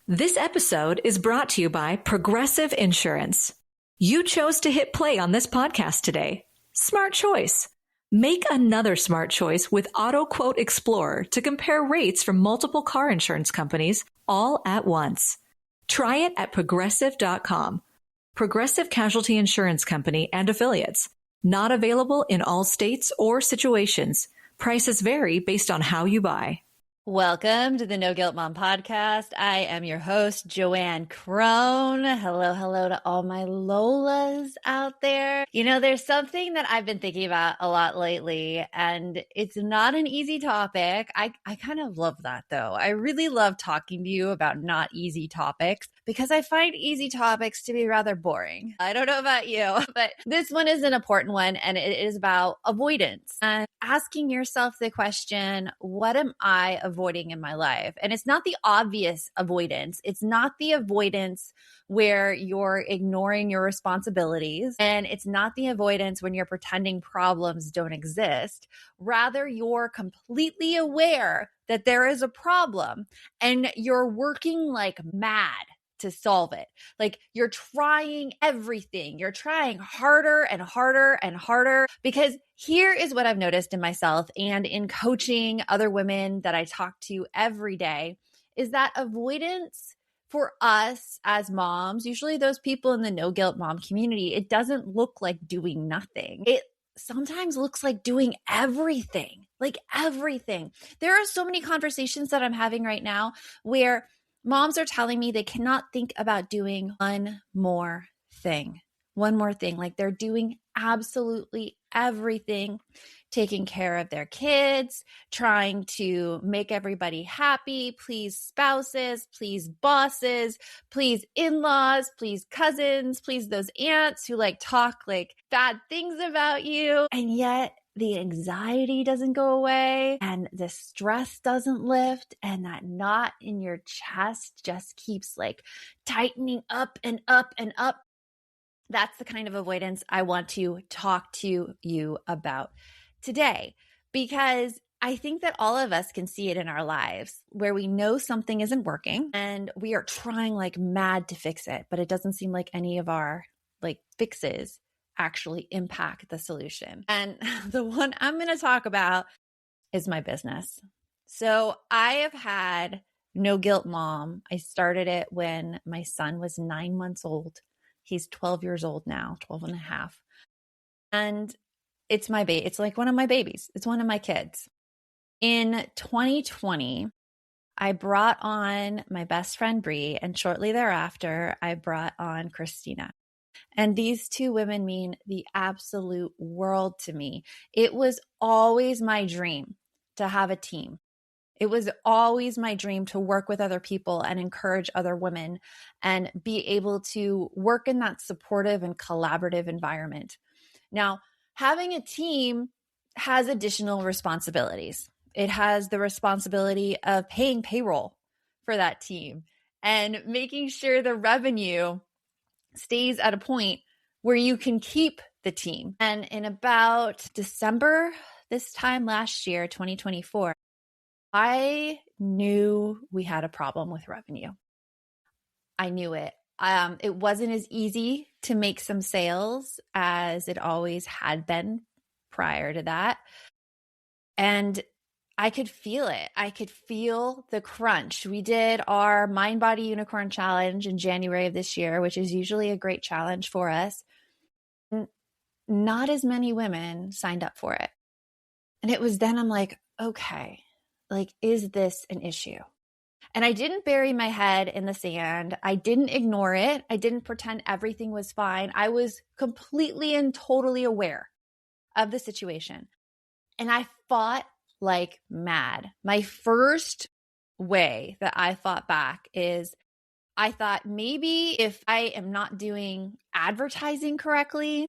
This episode is brought to you by Progressive Insurance. You chose to hit play on this podcast today. Smart choice. Make another smart choice with Auto Quote Explorer to compare rates from multiple car insurance companies all at once. Try it at progressive.com. Progressive Casualty Insurance Company and Affiliates. Not available in all states or situations. Prices vary based on how you buy. Welcome to the No Guilt Mom podcast. I am your host, JoAnn Crohn. Hello to all my Lolas out there. You know, there's something that I've been thinking about a lot lately, and it's not an easy topic. I kind of love that, though. I really love talking to you about not easy topics because I find easy topics to be rather boring. I don't know about you, but this one is an important one, and it is about avoidance and asking yourself the question, what am I avoiding in my life? And it's not the obvious avoidance. It's not the avoidance where you're ignoring your responsibilities. And it's not the avoidance when you're pretending problems don't exist. Rather, you're completely aware that there is a problem and you're working like mad to solve it. Like you're trying everything. You're trying harder and harder and harder, because here is what I've noticed in myself and in coaching other women that I talk to every day is that avoidance for us as moms, usually those people in the no guilt mom community, it doesn't look like doing nothing. It sometimes looks like doing everything, like everything. There are so many conversations that I'm having right now where moms are telling me they cannot think about doing one more thing. Like they're doing absolutely everything, taking care of their kids, trying to make everybody happy, please spouses, please bosses, please in-laws, please cousins, please those aunts who like talk like bad things about you. And yet the anxiety doesn't go away and the stress doesn't lift, and that knot in your chest just keeps like tightening up and up and up. That's the kind of avoidance I want to talk to you about today, because I think that all of us can see it in our lives where we know something isn't working and we are trying like mad to fix it, but it doesn't seem like any of our like fixes actually impact the solution. And the one I'm going to talk about is my business. So I have had No Guilt Mom. I started it when my son was 9 months old. He's 12 years old now, 12 and a half. And it's my baby. It's like one of my babies. It's one of my kids. In 2020, I brought on my best friend, Bree, and shortly thereafter, I brought on Christina. And these two women mean the absolute world to me. It was always my dream to have a team. It was always my dream to work with other people and encourage other women and be able to work in that supportive and collaborative environment. Now, having a team has additional responsibilities. It has the responsibility of paying payroll for that team and making sure the revenue stays at a point where you can keep the team. And in about December, this time last year, 2024, I knew we had a problem with revenue. I knew it. It wasn't as easy to make some sales as it always had been prior to that. And I could feel it. I could feel the crunch. We did our Mind Body Unicorn Challenge in January of this year, which is usually a great challenge for us. Not as many women signed up for it. And it was then I'm like, okay, like, is this an issue? And I didn't bury my head in the sand. I didn't ignore it. I didn't pretend everything was fine. I was completely and totally aware of the situation. And I fought like mad. My first way that I fought back is I thought maybe if I am not doing advertising correctly,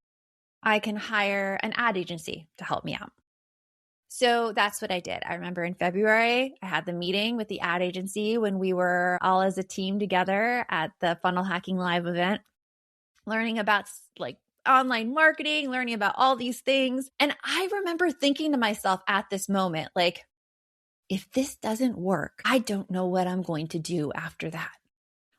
I can hire an ad agency to help me out. So that's what I did. I remember in February, I had the meeting with the ad agency when we were all as a team together at the Funnel Hacking Live event, learning about like online marketing, learning about all these things. And I remember thinking to myself at this moment, like, if this doesn't work, I don't know what I'm going to do after that.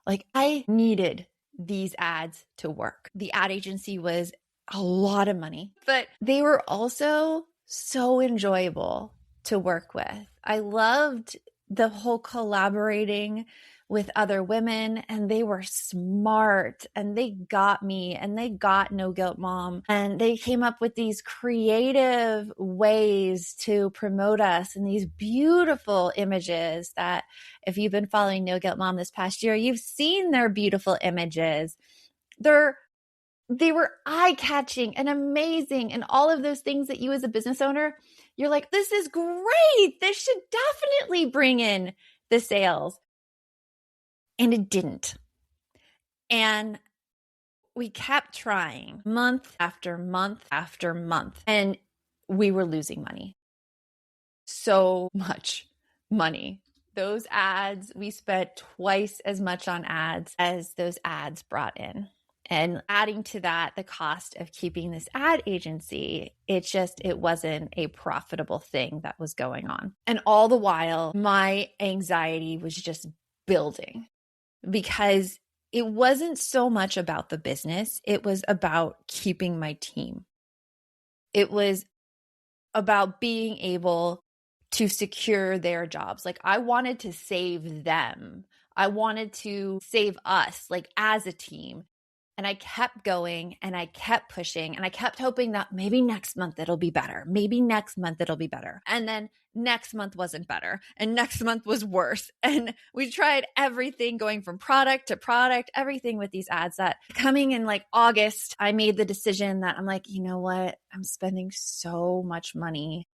Like I needed these ads to work. The ad agency was a lot of money, but they were also so enjoyable to work with. I loved the whole collaborating with other women, and they were smart and they got me and they got No Guilt Mom, and they came up with these creative ways to promote us and these beautiful images that if you've been following No Guilt Mom this past year, you've seen their beautiful images. They were eye-catching and amazing, and all of those things that you as a business owner, you're like, this is great. This should definitely bring in the sales. And it didn't. And we kept trying month after month after month, and we were losing money. So much money. Those ads, we spent twice as much on ads as those ads brought in. And adding to that, the cost of keeping this ad agency, it wasn't a profitable thing that was going on. And all the while, my anxiety was just building because it wasn't so much about the business. It was about keeping my team. It was about being able to secure their jobs. Like I wanted to save them. I wanted to save us, like as a team. And I kept going and I kept pushing and I kept hoping that maybe next month it'll be better. Maybe next month it'll be better. And then next month wasn't better. And next month was worse. And we tried everything going from product to product, everything with these ads. That coming in like August, I made the decision that I'm like, you know what? I'm spending so much money.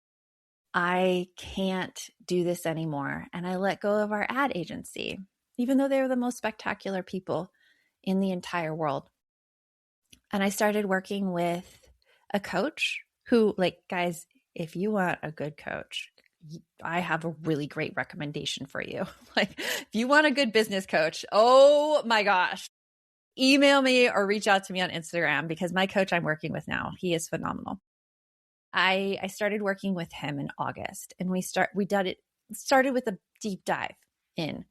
I can't do this anymore. And I let go of our ad agency, even though they were the most spectacular people in the entire world. And I started working with a coach who, like, guys, if you want a good coach, I have a really great recommendation for you. Like, if you want a good business coach, oh my gosh, email me or reach out to me on Instagram, because my coach I'm working with now, he is phenomenal. I started working with him in August, and we started with a deep dive in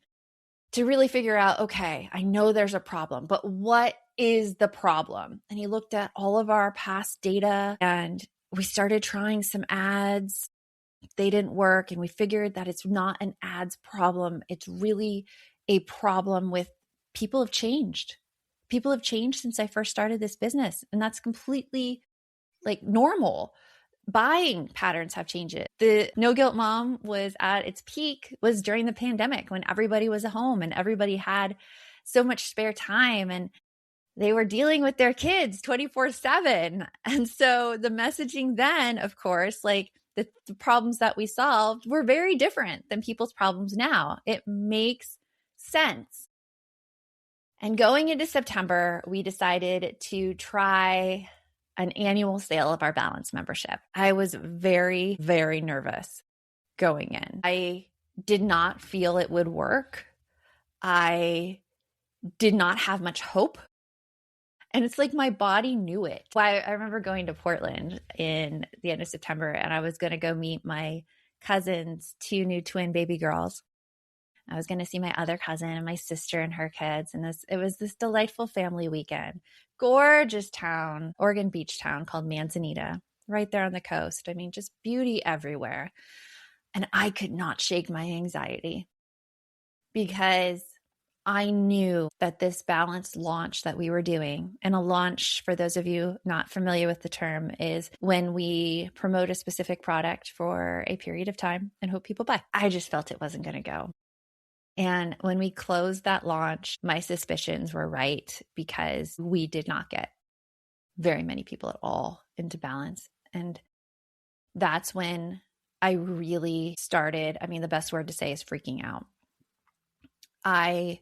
to really figure out, okay, I know there's a problem, but what is the problem? And he looked at all of our past data, and we started trying some ads. They didn't work. And we figured that it's not an ads problem. It's really a problem with people have changed. People have changed since I first started this business. And that's completely like normal. Buying patterns have changed. The No Guilt Mom was at its peak was during the pandemic, when everybody was at home and everybody had so much spare time and they were dealing with their kids 24/7. And so the messaging then, of course, like the problems that we solved were very different than people's problems now. It makes sense. And going into September, we decided to try an annual sale of our Balance membership. I was very, very nervous going in. I did not feel it would work. I did not have much hope. And it's like my body knew it. I remember going to Portland in the end of September, and I was going to go meet my cousin's 2 new twin baby girls. I was going to see my other cousin and my sister and her kids. And it was this delightful family weekend. Gorgeous town, Oregon Beach town called Manzanita, right there on the coast. I mean, just beauty everywhere. And I could not shake my anxiety because I knew that this Balance launch that we were doing, and a launch, for those of you not familiar with the term, is when we promote a specific product for a period of time and hope people buy. I just felt it wasn't going to go. And when we closed that launch, my suspicions were right, because we did not get very many people at all into Balance. And that's when I really started, the best word to say is freaking out. I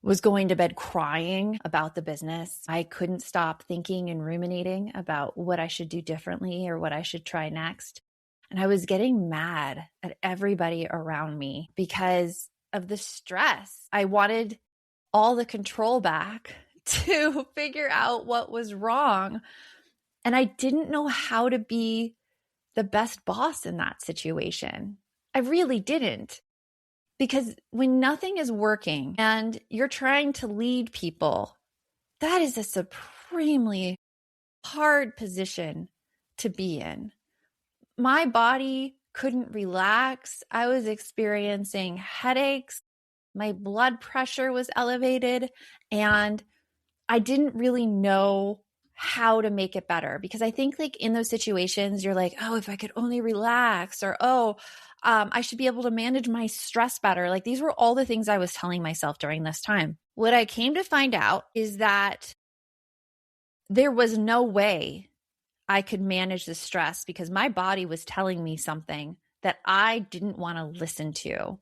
was going to bed crying about the business. I couldn't stop thinking and ruminating about what I should do differently or what I should try next. And I was getting mad at everybody around me because of the stress. I wanted all the control back to figure out what was wrong. And I didn't know how to be the best boss in that situation. I really didn't. Because when nothing is working and you're trying to lead people, that is a supremely hard position to be in. My body couldn't relax. I was experiencing headaches. My blood pressure was elevated, and I didn't really know how to make it better, because I think like in those situations, you're like, oh, if I could only relax, or, I should be able to manage my stress better. Like these were all the things I was telling myself during this time. What I came to find out is that there was no way I could manage the stress because my body was telling me something that I didn't want to listen to.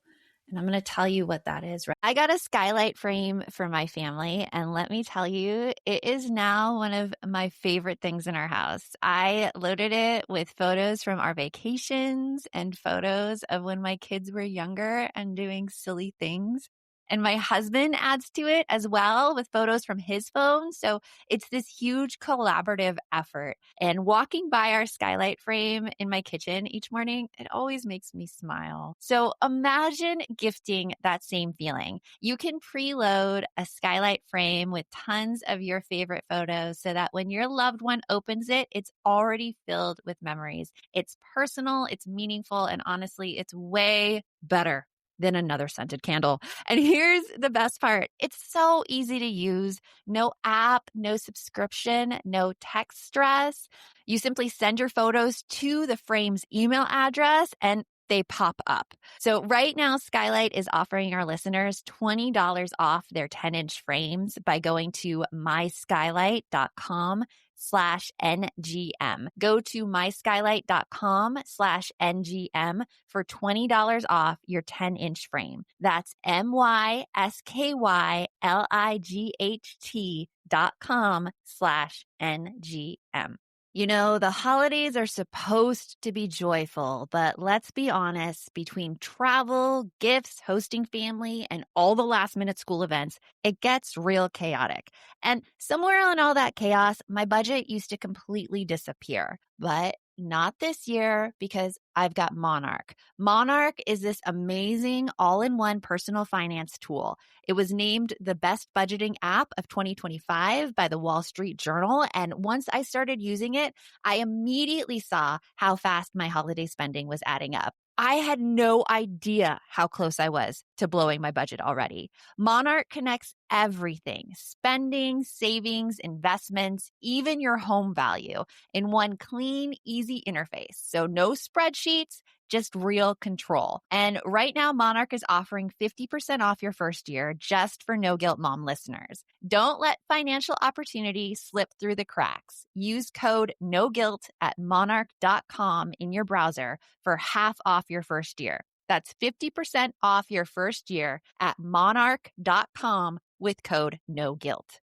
And I'm going to tell you what that is. Right? I got a skylight frame for my family. And let me tell you, it is now one of my favorite things in our house. I loaded it with photos from our vacations and photos of when my kids were younger and doing silly things. And my husband adds to it as well with photos from his phone. So it's this huge collaborative effort. And walking by our skylight frame in my kitchen each morning, it always makes me smile. So imagine gifting that same feeling. You can preload a skylight frame with tons of your favorite photos so that when your loved one opens it, it's already filled with memories. It's personal, it's meaningful, and honestly, it's way better than another scented candle. And here's the best part. It's so easy to use. No app, no subscription, no tech stress. You simply send your photos to the frame's email address and they pop up. So right now, Skylight is offering our listeners $20 off their 10-inch frames by going to myskylight.com/NGM. Go to myskylight.com/NGM for $20 off your 10-inch frame. That's myskylight.com/NGM. You know, the holidays are supposed to be joyful, but let's be honest, between travel, gifts, hosting family, and all the last-minute school events, it gets real chaotic. And somewhere in all that chaos, my budget used to completely disappear. But not this year, because I've got Monarch. Monarch is this amazing all-in-one personal finance tool. It was named the best budgeting app of 2025 by the Wall Street Journal. And once I started using it, I immediately saw how fast my holiday spending was adding up. I had no idea how close I was to blowing my budget already. Monarch connects everything, spending, savings, investments, even your home value in one clean, easy interface. So no spreadsheets, just real control. And right now, Monarch is offering 50% off your first year just for No Guilt Mom listeners. Don't let financial opportunity slip through the cracks. Use code NOGUILT at monarch.com in your browser for half off your first year. That's 50% off your first year at monarch.com with code NOGUILT.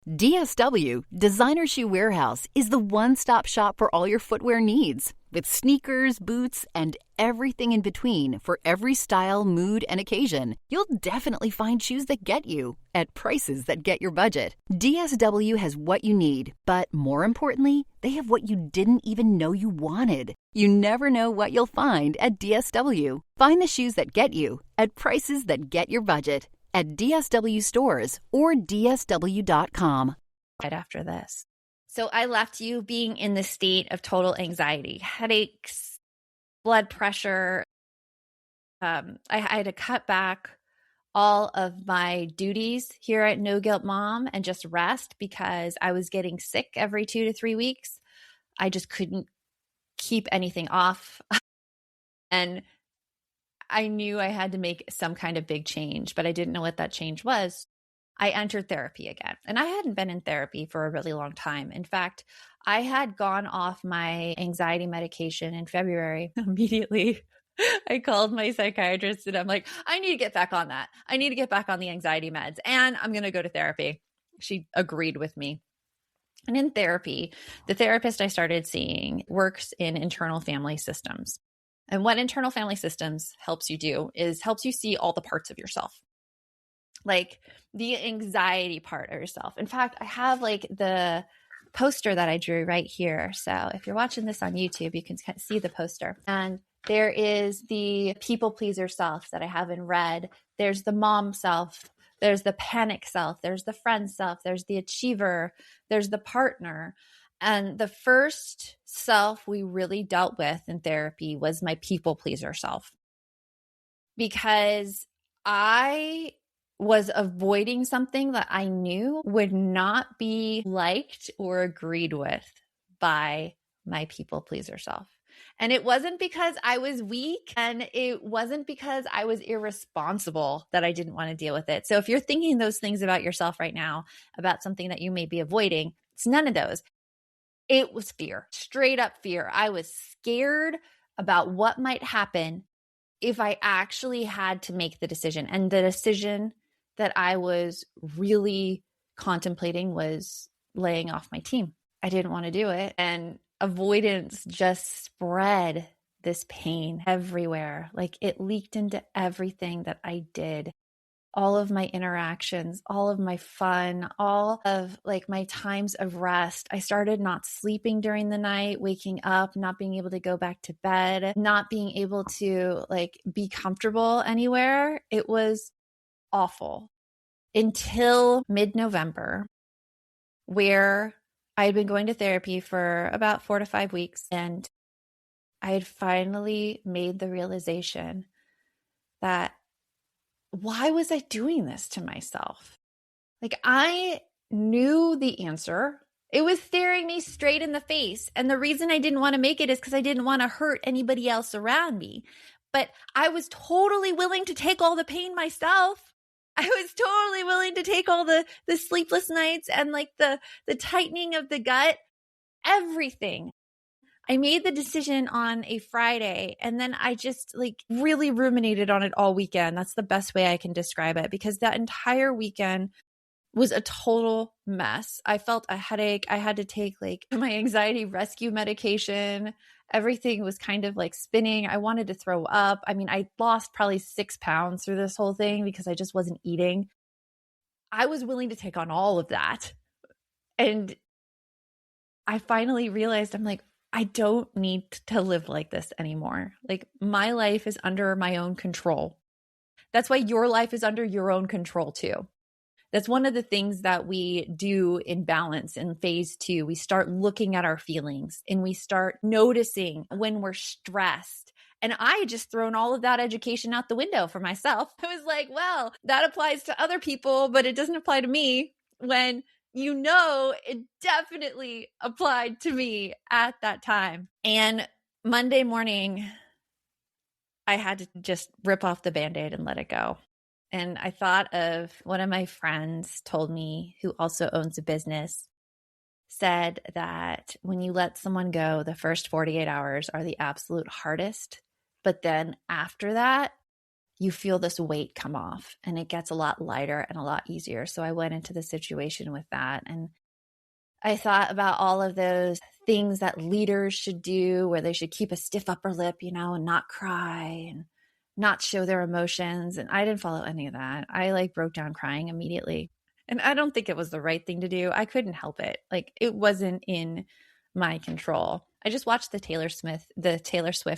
DSW, Designer Shoe Warehouse, is the one-stop shop for all your footwear needs. With sneakers, boots, and everything in between for every style, mood, and occasion, you'll definitely find shoes that get you at prices that get your budget. DSW has what you need, but more importantly, they have what you didn't even know you wanted. You never know what you'll find at DSW. Find the shoes that get you at prices that get your budget at DSW stores or DSW.com. Right after this. So I left you being in the state of total anxiety, headaches, blood pressure. I had to cut back all of my duties here at No Guilt Mom and just rest because I was getting sick every 2 to 3 weeks. I just couldn't keep anything off. And I knew I had to make some kind of big change, but I didn't know what that change was. I entered therapy again, and I hadn't been in therapy for a really long time. In fact, I had gone off my anxiety medication in February. Immediately, I called my psychiatrist and I'm like, I need to get back on that. I need to get back on the anxiety meds, and I'm going to go to therapy. She agreed with me. And in therapy, the therapist I started seeing works in internal family systems. And what internal family systems helps you do is helps you see all the parts of yourself. Like the anxiety part of yourself. In fact, I have like the poster that I drew right here. So if you're watching this on YouTube, you can see the poster. And There is the people pleaser self that I haven't read. There's the mom self. There's the panic self. There's the friend self. There's the achiever. There's the partner. And the first self we really dealt with in therapy was my people pleaser self, because I was avoiding something that I knew would not be liked or agreed with by my people pleaser self. And it wasn't because I was weak, and it wasn't because I was irresponsible that I didn't want to deal with it. So if you're thinking those things about yourself right now, about something that you may be avoiding, it's none of those. It was fear, straight up fear. I was scared about what might happen if I actually had to make the decision. And the decision that I was really contemplating was laying off my team. I didn't want to do it. And avoidance just spread this pain everywhere. Like it leaked into everything that I did. All of my interactions, all of my fun, all of like my times of rest. I started not sleeping during the night, waking up, not being able to go back to bed, not being able to like be comfortable anywhere. It was awful until mid-November, where I had been going to therapy for about 4 to 5 weeks, and I had finally made the realization that why was I doing this to myself? Like I knew the answer. It was staring me straight in the face. And the reason I didn't want to make it is because I didn't want to hurt anybody else around me. But I was totally willing to take all the pain myself. I was totally willing to take all the sleepless nights and like the tightening of the gut, everything. I made the decision on a Friday, and then I just like really ruminated on it all weekend. That's the best way I can describe it, because that entire weekend was a total mess. I felt a headache. I had to take like my anxiety rescue medication. Everything was kind of like spinning. I wanted to throw up. I mean, I lost probably 6 pounds through this whole thing because I just wasn't eating. I was willing to take on all of that. And I finally realized, I'm like, I don't need to live like this anymore. Like my life is under my own control. That's why your life is under your own control too. That's one of the things that we do in balance in phase 2. We start looking at our feelings and we start noticing when we're stressed. And I had just thrown all of that education out the window for myself. I was like, well, that applies to other people, but it doesn't apply to me, when you know, it definitely applied to me at that time. And Monday morning, I had to just rip off the Band-Aid and let it go. And I thought of one of my friends told me, who also owns a business, said that when you let someone go, the first 48 hours are the absolute hardest. But then after that, you feel this weight come off and it gets a lot lighter and a lot easier. So I went into the situation with that. And I thought about all of those things that leaders should do, where they should keep a stiff upper lip, you know, and not cry and not show their emotions. And I didn't follow any of that. I like broke down crying immediately. And I don't think it was the right thing to do. I couldn't help it. Like it wasn't in my control. I just watched the Taylor Swift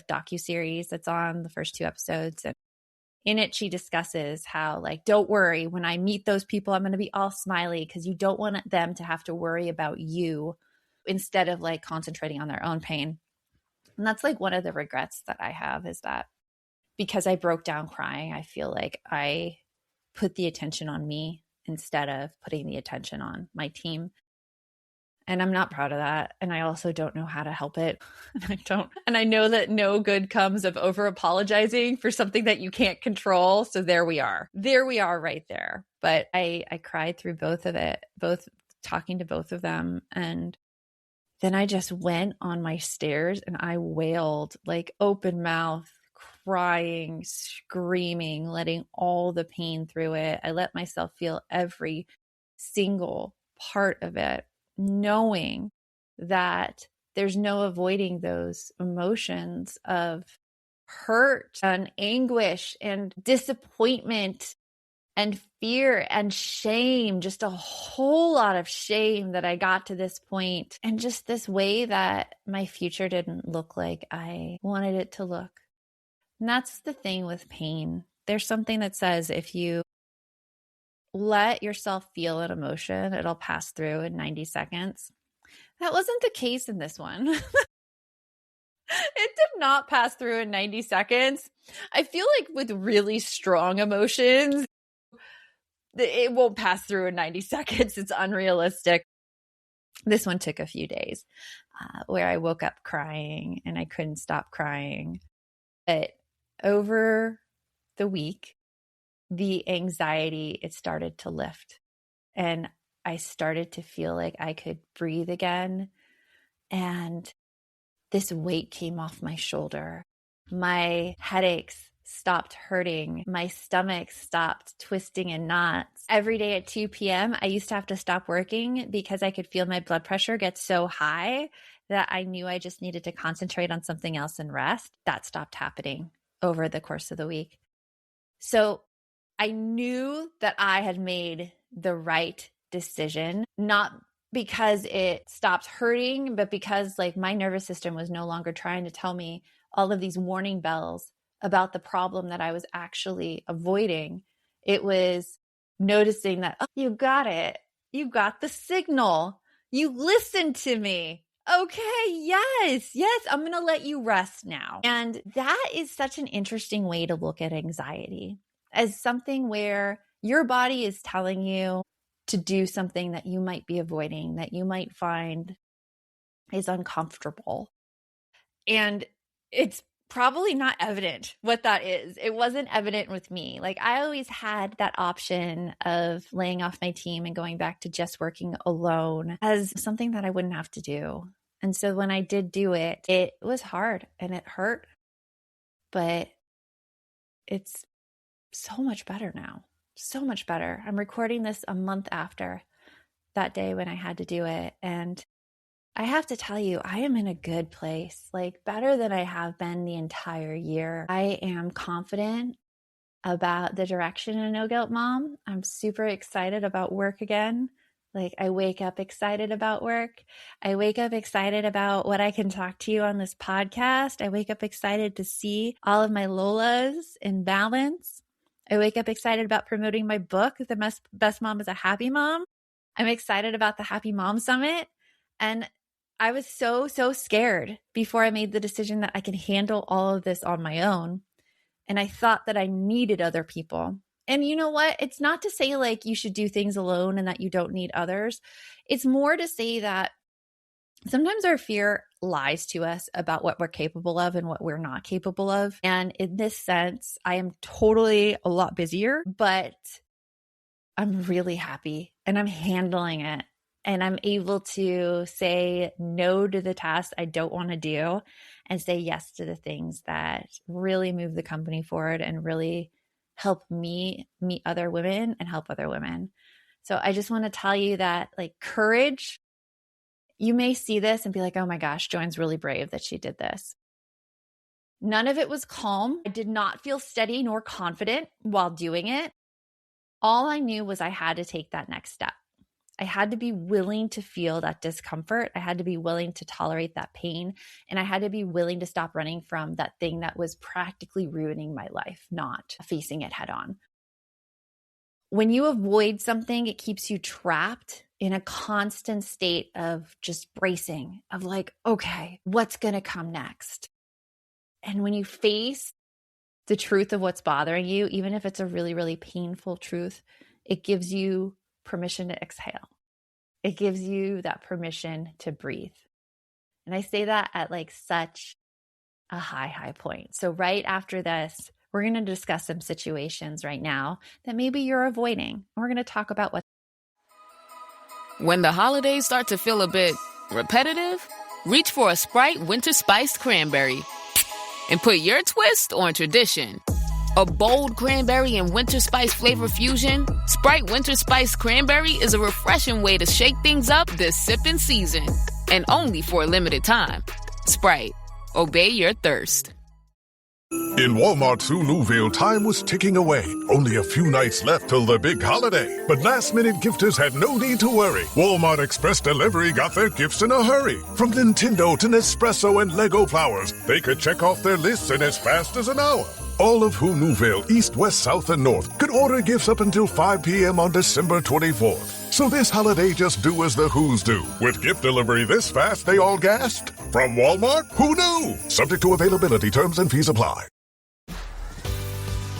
docuseries that's on, the first 2 episodes. And in it, she discusses how, like, don't worry, when I meet those people, I'm going to be all smiley, because you don't want them to have to worry about you, instead of like concentrating on their own pain. And that's like one of the regrets that I have, is that because I broke down crying, I feel like I put the attention on me instead of putting the attention on my team. And I'm not proud of that. And I also don't know how to help it. And I know that no good comes of over apologizing for something that you can't control. So there we are. There we are right there. But I cried through both of it, both talking to both of them. And then I just went on my stairs and I wailed, like open mouth, crying, screaming, letting all the pain through it. I let myself feel every single part of it, knowing that there's no avoiding those emotions of hurt and anguish and disappointment and fear and shame, just a whole lot of shame that I got to this point, and just this way that my future didn't look like I wanted it to look. And that's the thing with pain. There's something that says if you let yourself feel an emotion, it'll pass through in 90 seconds. That wasn't the case in this one. It did not pass through in 90 seconds. I feel like with really strong emotions, it won't pass through in 90 seconds. It's unrealistic. This one took a few days where I woke up crying and I couldn't stop crying. But over the week, the anxiety, it started to lift. And I started to feel like I could breathe again. And this weight came off my shoulder. My headaches stopped hurting. My stomach stopped twisting in knots. Every day at 2 p.m., I used to have to stop working because I could feel my blood pressure get so high that I knew I just needed to concentrate on something else and rest. That stopped happening over the course of the week. So I knew that I had made the right decision, not because it stopped hurting, but because like my nervous system was no longer trying to tell me all of these warning bells about the problem that I was actually avoiding. It was noticing that, oh, you got it. You got the signal. You listened to me. Okay, yes, I'm going to let you rest now. And that is such an interesting way to look at anxiety, as something where your body is telling you to do something that you might be avoiding, that you might find is uncomfortable. And it's probably not evident what that is. It wasn't evident with me. Like I always had that option of laying off my team and going back to just working alone as something that I wouldn't have to do. And so when I did do it, it was hard and it hurt, but it's so much better now. So much better. I'm recording this a month after that day when I had to do it. And I have to tell you, I am in a good place, like better than I have been the entire year. I am confident about the direction of No Guilt Mom. I'm super excited about work again. Like I wake up excited about work. I wake up excited about what I can talk to you on this podcast. I wake up excited to see all of my Lolas in balance. I wake up excited about promoting my book, The Best Mom is a Happy Mom. I'm excited about the Happy Mom Summit. And I was so scared before I made the decision that I can handle all of this on my own. And I thought that I needed other people. And you know what? It's not to say like you should do things alone and that you don't need others. It's more to say that sometimes our fear lies to us about what we're capable of and what we're not capable of. And in this sense, I am totally a lot busier, but I'm really happy and I'm handling it. And I'm able to say no to the tasks I don't want to do and say yes to the things that really move the company forward and really help me meet other women and help other women. So I just want to tell you that like courage, you may see this and be like, oh my gosh, JoAnn's really brave that she did this. None of it was calm. I did not feel steady nor confident while doing it. All I knew was I had to take that next step. I had to be willing to feel that discomfort. I had to be willing to tolerate that pain. And I had to be willing to stop running from that thing that was practically ruining my life, not facing it head on. When you avoid something, it keeps you trapped in a constant state of just bracing, of like, okay, what's going to come next? And when you face the truth of what's bothering you, even if it's a really, really painful truth, it gives you permission to exhale. It gives you that permission to breathe. And I say that at like such a high point. So right after this, we're going to discuss some situations right now that maybe you're avoiding. We're going to talk about what. When the holidays start to feel a bit repetitive, reach for a Sprite Winter Spiced Cranberry and put your twist on tradition. A bold cranberry and winter spice flavor fusion, Sprite Winter Spiced Cranberry is a refreshing way to shake things up this sipping season. And only for a limited time. Sprite, obey your thirst. In Walmart Sue Newville, time was ticking away. Only a few nights left till the big holiday. But last-minute gifters had no need to worry. Walmart Express Delivery got their gifts in a hurry. From Nintendo to Nespresso and Lego flowers, they could check off their lists in as fast as an hour. All of Who Newville, East, West, South, and North could order gifts up until 5 p.m. on December 24th. So this holiday, just do as the Who's do. With gift delivery this fast, they all gasped. From Walmart, who knew? Subject to availability, terms and fees apply.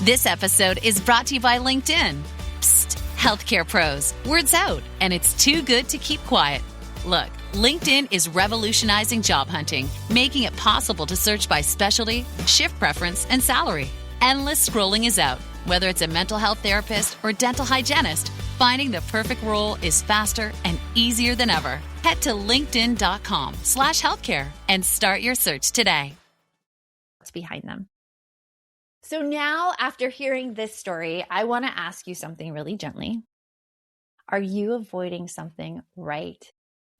This episode is brought to you by LinkedIn. Psst, healthcare pros, word's out, and it's too good to keep quiet. Look, LinkedIn is revolutionizing job hunting, making it possible to search by specialty, shift preference, and salary. Endless scrolling is out. Whether it's a mental health therapist or dental hygienist, finding the perfect role is faster and easier than ever. Head to linkedin.com/healthcare and start your search today. What's behind them? So now, after hearing this story, I want to ask you something really gently. Are you avoiding something right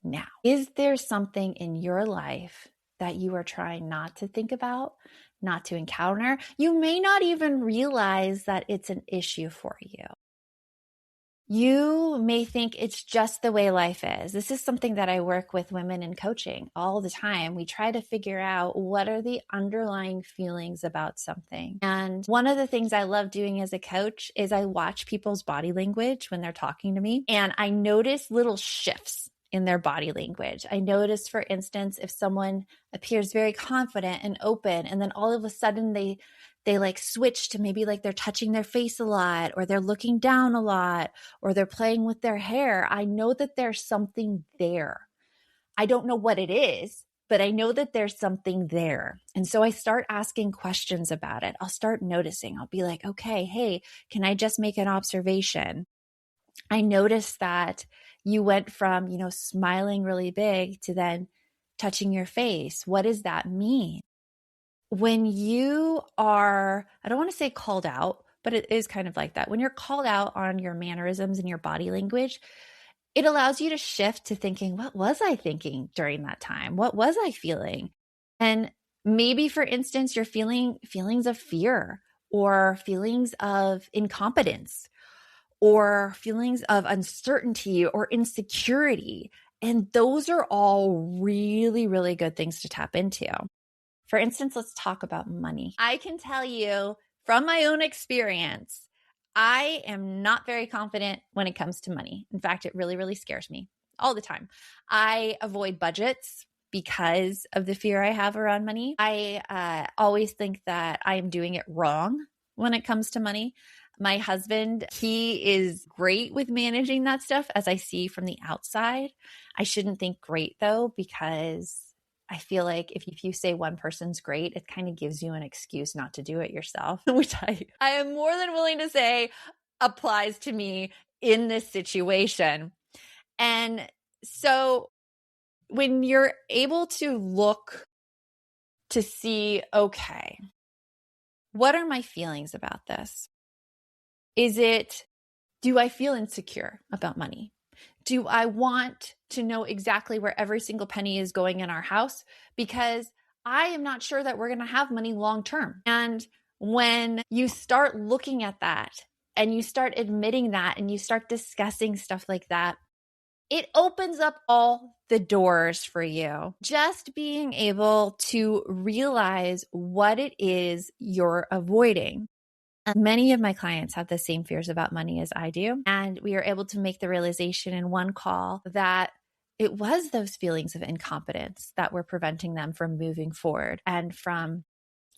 now? Is there something in your life that you are trying not to think about, not to encounter? You may not even realize that it's an issue for you. You may think it's just the way life is. This is something that I work with women in coaching all the time. We try to figure out what are the underlying feelings about something. And one of the things I love doing as a coach is I watch people's body language when they're talking to me, and I notice little shifts in their body language. I notice, for instance, if someone appears very confident and open, and then all of a sudden they like switch to maybe like they're touching their face a lot, or they're looking down a lot, or they're playing with their hair. I know that there's something there. I don't know what it is, but I know that there's something there. And so I start asking questions about it. I'll start noticing. I'll be like, okay, hey, can I just make an observation? I noticed that you went from, smiling really big to then touching your face. What does that mean? When you are, I don't want to say called out, but it is kind of like that. When you're called out on your mannerisms and your body language, it allows you to shift to thinking, what was I thinking during that time? What was I feeling? And maybe, for instance, you're feeling feelings of fear, or feelings of incompetence, or feelings of uncertainty or insecurity. And those are all really, really good things to tap into. For instance, let's talk about money. I can tell you from my own experience, I am not very confident when it comes to money. In fact, it really, really scares me all the time. I avoid budgets because of the fear I have around money. I always think that I am doing it wrong when it comes to money. My husband, he is great with managing that stuff, as I see from the outside. I shouldn't think great though, because I feel like if you say one person's great, it kind of gives you an excuse not to do it yourself, which I am more than willing to say applies to me in this situation. And so when you're able to look to see, okay, what are my feelings about this? Do I feel insecure about money? Do I want to know exactly where every single penny is going in our house? Because I am not sure that we're going to have money long term. And when you start looking at that, and you start admitting that, and you start discussing stuff like that, it opens up all the doors for you. Just being able to realize what it is you're avoiding. Many of my clients have the same fears about money as I do. And we are able to make the realization in one call that it was those feelings of incompetence that were preventing them from moving forward and from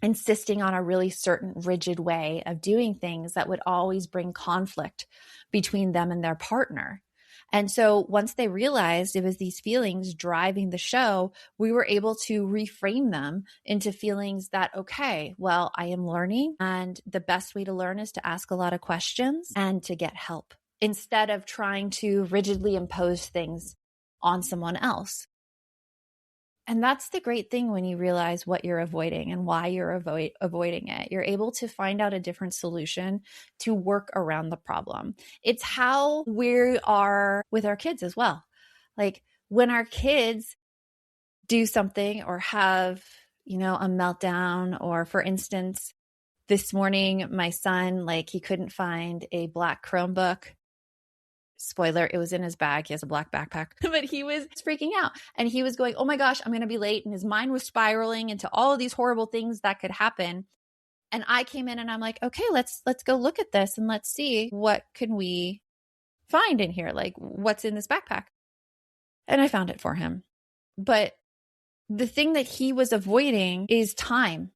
insisting on a really certain rigid way of doing things that would always bring conflict between them and their partner. And so once they realized it was these feelings driving the show, we were able to reframe them into feelings that, okay, well, I am learning, and the best way to learn is to ask a lot of questions and to get help instead of trying to rigidly impose things on someone else. And that's the great thing when you realize what you're avoiding and why you're avoiding it. You're able to find out a different solution to work around the problem. It's how we are with our kids as well. Like when our kids do something or have, a meltdown, or for instance, This morning, my son, he couldn't find a black Chromebook. Spoiler, it was in his bag. He has a black backpack, but he was freaking out and he was going, oh my gosh, I'm going to be late. And his mind was spiraling into all of these horrible things that could happen. And I came in and I'm like, okay, let's go look at this and let's see what can we find in here? What's in this backpack? And I found it for him. But the thing that he was avoiding is time.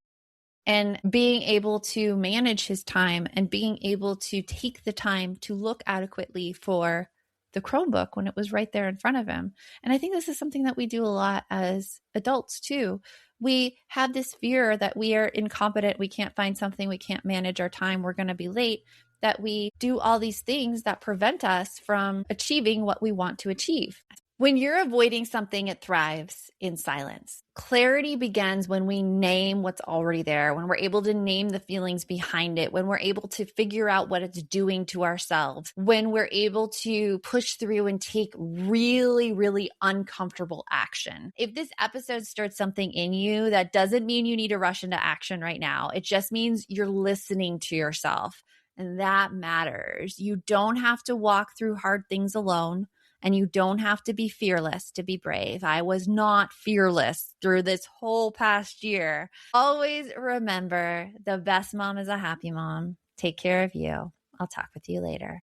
And being able to manage his time and being able to take the time to look adequately for the Chromebook when it was right there in front of him. And I think this is something that we do a lot as adults too. We have this fear that we are incompetent, we can't find something, we can't manage our time, we're going to be late, that we do all these things that prevent us from achieving what we want to achieve. When you're avoiding something, it thrives in silence. Clarity begins when we name what's already there, when we're able to name the feelings behind it, when we're able to figure out what it's doing to ourselves, when we're able to push through and take really, really uncomfortable action. If this episode stirred something in you, that doesn't mean you need to rush into action right now. It just means you're listening to yourself, and that matters. You don't have to walk through hard things alone. And you don't have to be fearless to be brave. I was not fearless through this whole past year. Always remember, the best mom is a happy mom. Take care of you. I'll talk with you later.